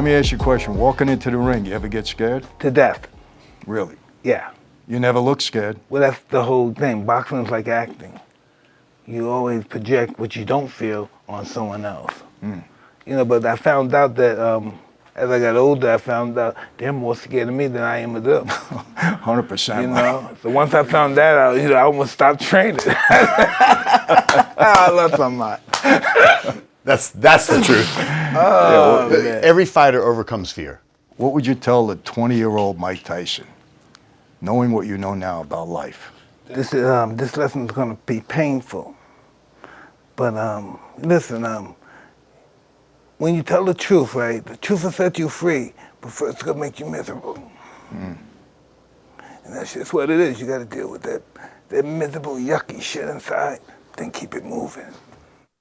Let me ask you a question. Walking into the ring, you ever get scared? To death. Really? Yeah. You never look scared? Well, that's the whole thing. Boxing is like acting. You always project what you don't feel on someone else. You know, but I found out that as I got older, I found out they're more scared of me than I am of them. 100%. You know? So once I found that out, I almost stopped training. I love somebody. That's the truth. Oh, man. Every fighter overcomes fear. What would you tell the 20-year-old Mike Tyson, knowing what you know now about life? This lesson is going to be painful. But listen, when you tell the truth, right, the truth will set you free, but first it's going to make you miserable. And that's just what it is. You got to deal with that miserable, yucky shit inside, then keep it moving.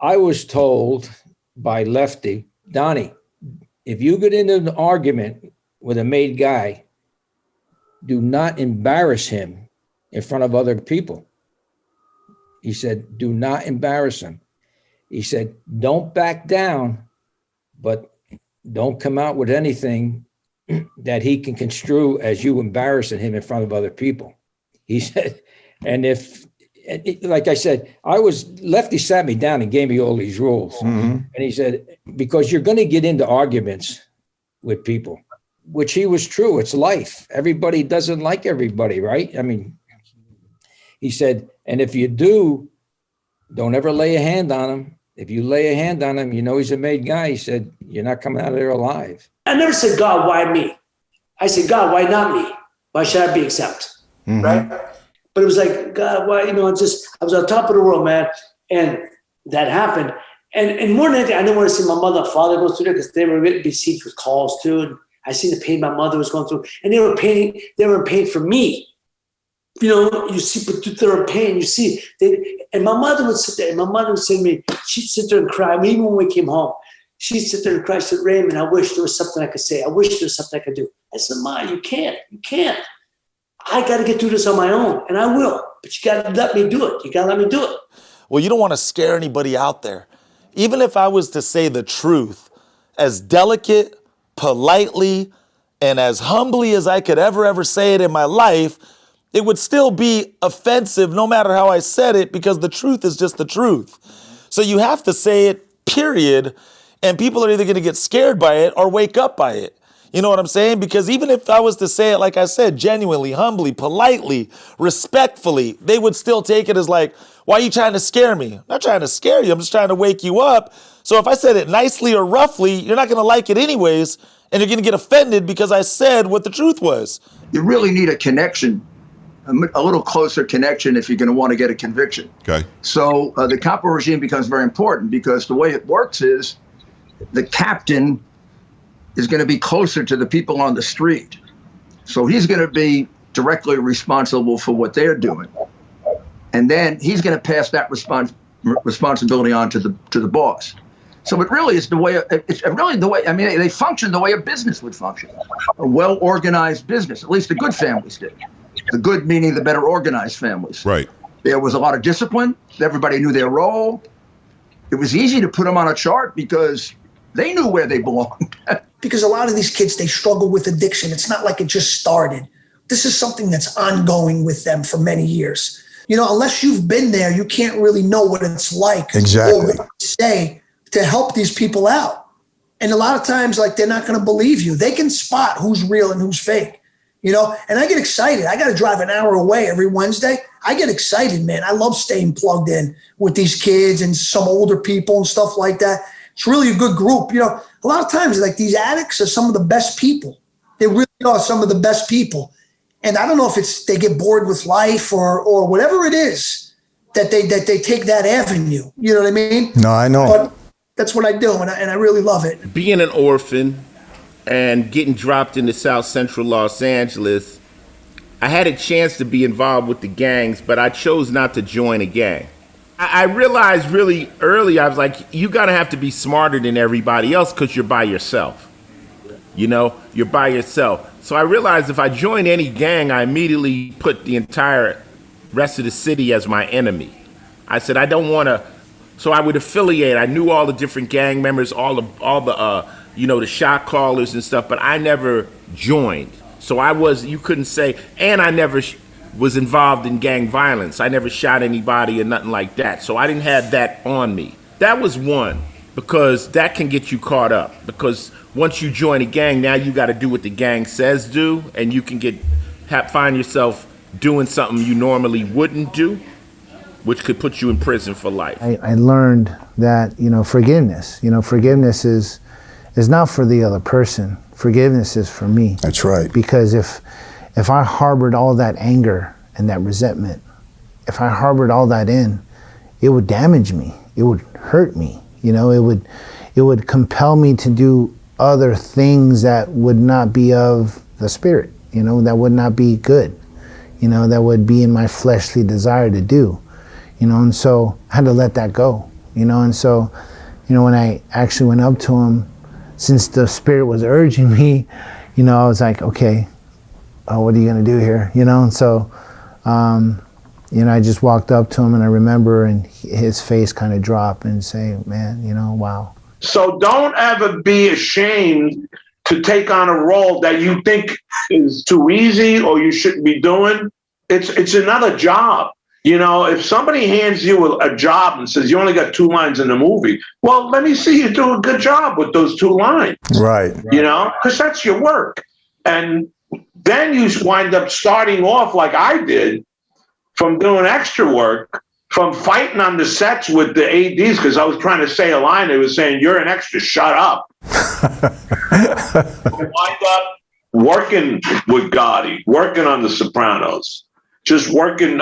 I was told by Lefty, Donnie, if you get into an argument with a made guy, do not embarrass him in front of other people. He said, do not embarrass him. He said, don't back down, but don't come out with anything that he can construe as you embarrassing him in front of other people. He said, and if, like I said, Lefty sat me down and gave me all these rules. And he said, because you're going to get into arguments with people, which he was true. It's life. Everybody doesn't like everybody, right? I mean, he said, and if you do, don't ever lay a hand on him. If you lay a hand on him, you know he's a made guy. He said, you're not coming out of there alive. I never said, God, why me? I said, God, why not me? Why should I be exempt? Right? But it was like, God, why, I was on top of the world, man. And that happened. And more than anything, I didn't want to see my mother and father go through there because they were besieged with calls too. And I seen the pain my mother was going through. And they were in pain for me. You see, but they're in pain, you see. And my mother would sit there, and my mother would say to me, she'd sit there and cry. I mean, even when we came home, she'd sit there and cry. She said, Raymond, I wish there was something I could say. I wish there was something I could do. I said, Ma, you can't. I got to get through this on my own, and I will. But you got to let me do it. You got to let me do it. Well, you don't want to scare anybody out there. Even if I was to say the truth, as delicate, politely, and as humbly as I could ever say it in my life, it would still be offensive no matter how I said it, because the truth is just the truth. So you have to say it, period, and people are either going to get scared by it or wake up by it. You know what I'm saying? Because even if I was to say it, like I said, genuinely, humbly, politely, respectfully, they would still take it as like, why are you trying to scare me? I'm not trying to scare you. I'm just trying to wake you up. So if I said it nicely or roughly, you're not going to like it anyways, and you're going to get offended because I said what the truth was. You really need a connection, a little closer connection if you're going to want to get a conviction. Okay. So the capo regime becomes very important because the way it works is the captain is going to be closer to the people on the street. So he's going to be directly responsible for what they're doing. And then he's going to pass that responsibility on to the boss. So it really is they function the way a business would function. A well-organized business, at least the good families did. The good meaning the better organized families. Right. There was a lot of discipline. Everybody knew their role. It was easy to put them on a chart because they knew where they belonged. Because a lot of these kids, they struggle with addiction. It's not like it just started. This is something that's ongoing with them for many years. Unless you've been there, you can't really know what it's like Exactly. or what to say to help these people out. And a lot of times, they're not going to believe you. They can spot who's real and who's fake, and I get excited. I got to drive an hour away every Wednesday. I get excited, man. I love staying plugged in with these kids and some older people and stuff like that. It's really a good group. A lot of times, these addicts are some of the best people. They really are some of the best people. And I don't know if it's they get bored with life or whatever it is that they take that avenue. You know what I mean? No, I know. But that's what I do, and I really love it. Being an orphan and getting dropped into South Central Los Angeles, I had a chance to be involved with the gangs, but I chose not to join a gang. I realized really early, I was like, you gotta have to be smarter than everybody else because you're by yourself. You're by yourself. So I realized if I joined any gang, I immediately put the entire rest of the city as my enemy. I said, I don't want to. So I would affiliate. I knew all the different gang members, all the the shot callers and stuff, but I never joined. So you couldn't say, and I never was involved in gang violence. I never shot anybody or nothing like that. So I didn't have that on me. That was one, because that can get you caught up. Because once you join a gang, now you got to do what the gang says do, and you can find yourself doing something you normally wouldn't do, which could put you in prison for life. I learned that, forgiveness is not for the other person. Forgiveness is for me. That's right. Because if I harbored all that anger and that resentment, if I harbored all that in, it would damage me. It would hurt me. It would compel me to do other things that would not be of the spirit, that would not be good, that would be in my fleshly desire to do, and so I had to let that go, and so, when I actually went up to him, since the spirit was urging me, I was like, okay, what are you gonna do here, and so, I just walked up to him, and I remember, and his face kind of dropped and say, man, wow. So don't ever be ashamed to take on a role that you think is too easy or you shouldn't be doing. It's another job. If somebody hands you a job and says you only got 2 lines in the movie, well, let me see you do a good job with those 2 lines. Right. Because that's your work. And then you wind up starting off like I did, from doing extra work, from fighting on the sets with the ADs, because I was trying to say a line. They were saying, "You're an extra, shut up." Wind up working with Gotti, working on The Sopranos, just working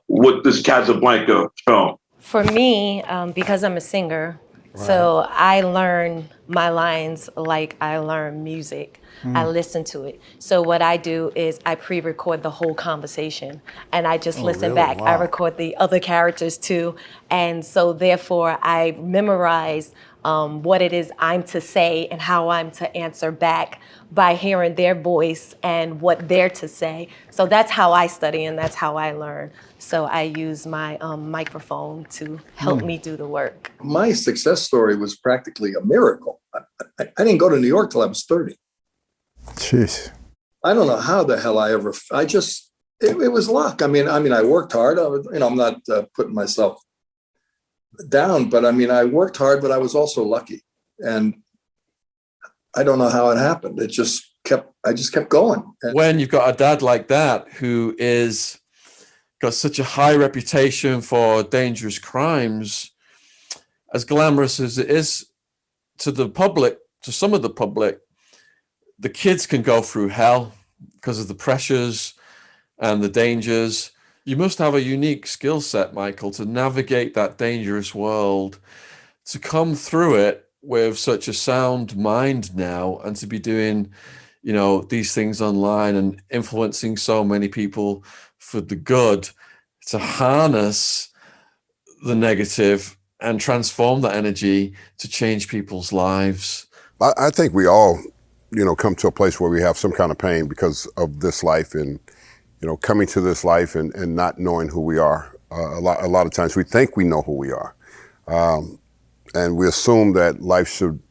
with this Casablanca film. For me, because I'm a singer, so I learn my lines like I learn music. I listen to it. So what I do is I pre-record the whole conversation and I just listen back. Wow. I record the other characters too. And so therefore I memorize what it is I'm to say and how I'm to answer back by hearing their voice and what they're to say. So that's how I study and that's how I learn. So I use my microphone to help me do the work. My success story was practically a miracle. I didn't go to New York till I was 30. Jeez. I don't know how the hell it was luck. I mean, I worked hard. I'm not putting myself down, but I worked hard, but I was also lucky. And I don't know how it happened. I just kept going. When you've got a dad like that, who is got such a high reputation for dangerous crimes, as glamorous as it is to the public, to some of the public, the kids can go through hell because of the pressures and the dangers. You must have a unique skill set, Michael, to navigate that dangerous world, to come through it with such a sound mind now, and to be doing, these things online and influencing so many people for the good, to harness the negative and transform that energy to change people's lives. I think we all, come to a place where we have some kind of pain because of this life and, coming to this life and not knowing who we are. A lot of times we think we know who we are. And we assume that life should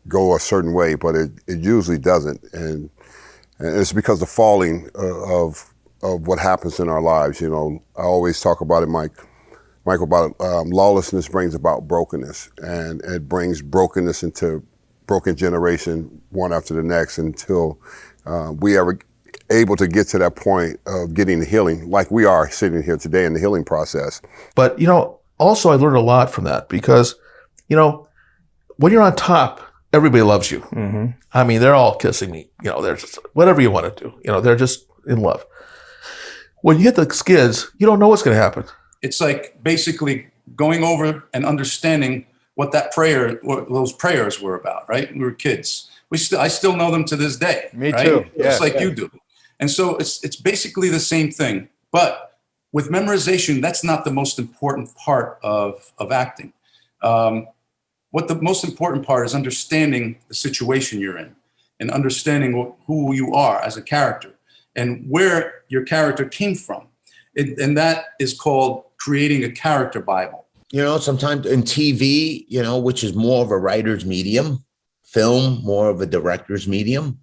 go a certain way, but it usually doesn't. And it's because of falling of what happens in our lives. I always talk about it, Michael, about lawlessness brings about brokenness, and it brings brokenness into broken generation, one after the next, until we are able to get to that point of getting the healing, like we are sitting here today in the healing process. But, also I learned a lot from that because, when you're on top, everybody loves you. Mm-hmm. I mean, they're all kissing me, they're just, whatever you want to do, they're just in love. When you hit the skids, you don't know what's going to happen. It's like basically going over and understanding what those prayers were about, right? We were kids. I still know them to this day. Me right? too. Just like you do. And so it's basically the same thing. But with memorization, that's not the most important part of acting. What the most important part is understanding the situation you're in and understanding who you are as a character and where your character came from. And that is called creating a character Bible. Sometimes in TV, which is more of a writer's medium, film more of a director's medium,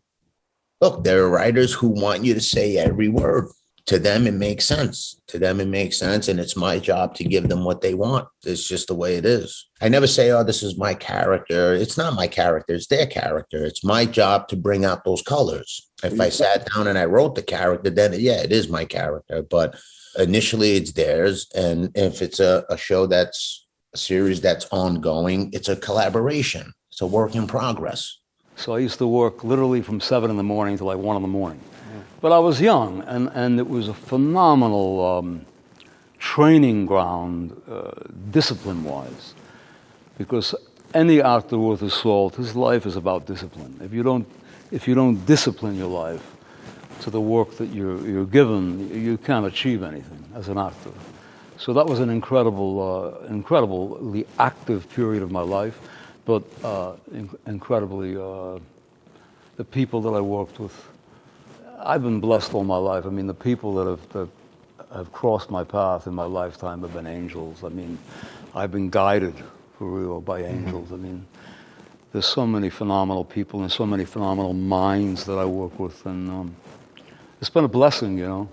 look, there are writers who want you to say every word. To them, it makes sense. To them, it makes sense. And it's my job to give them what they want. It's just the way it is. I never say, oh, this is my character. It's not my character. It's their character. It's my job to bring out those colors. If I sat down and I wrote the character, then yeah, it is my character. But initially it's theirs. And if it's a show that's a series that's ongoing, it's a collaboration. It's a work in progress. So I used to work literally from 7 in the morning to like 1 in the morning. But I was young, and it was a phenomenal training ground, discipline-wise, because any actor worth his salt, his life is about discipline. If you don't discipline your life to the work that you're given, you can't achieve anything as an actor. So that was an incredibly active period of my life, but incredibly the people that I worked with. I've been blessed all my life. I mean, the people that have crossed my path in my lifetime have been angels. I mean, I've been guided for real by angels. I mean, there's so many phenomenal people and so many phenomenal minds that I work with, and it's been a blessing, you know.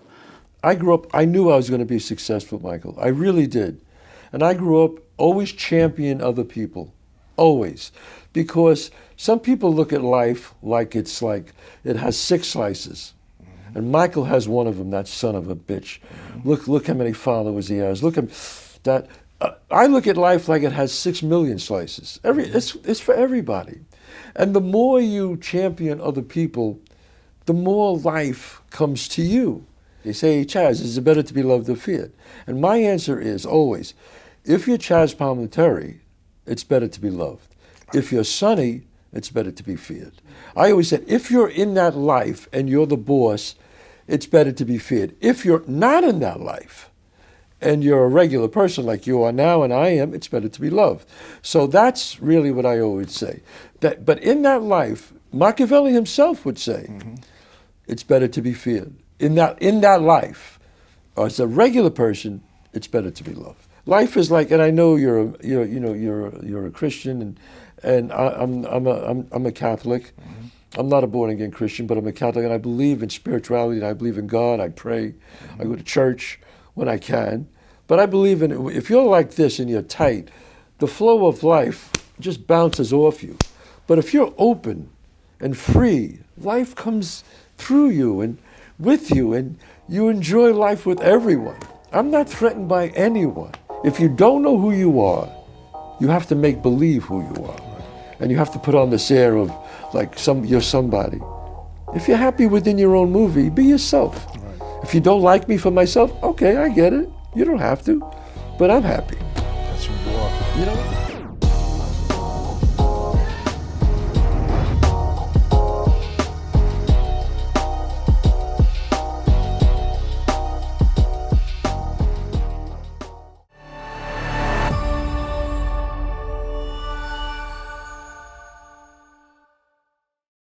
I grew up, I knew I was going to be successful, Michael. I really did. And I grew up always championing other people, always. Because some people look at life like it's like it has 6 slices. And Michael has one of them, that son of a bitch. Look how many followers he has. Look at that. I look at life like it has 6 million slices. It's for everybody. And the more you champion other people, the more life comes to you. They say, Chazz, is it better to be loved or feared? And my answer is always, if you're Chazz Palminteri, it's better to be loved. If you're Sonny, it's better to be feared. I always said, if you're in that life and you're the boss, it's better to be feared. If you're not in that life and you're a regular person like you are now and I am, it's better to be loved. So that's really what I always say. But in that life, Machiavelli himself would say, it's better to be feared. In that life, as a regular person, it's better to be loved. Life is like, and I know you're a Christian, and I'm a Catholic. I'm not a born-again Christian, but I'm a Catholic, and I believe in spirituality, and I believe in God. I pray. I go to church when I can. But I believe in, if you're like this and you're tight, the flow of life just bounces off you. But if you're open and free, life comes through you and with you, and you enjoy life with everyone. I'm not threatened by anyone. If you don't know who you are, you have to make believe who you are. And you have to put on this air of like you're somebody. If you're happy within your own movie, be yourself. Right. If you don't like me for myself, okay, I get it. You don't have to, but I'm happy.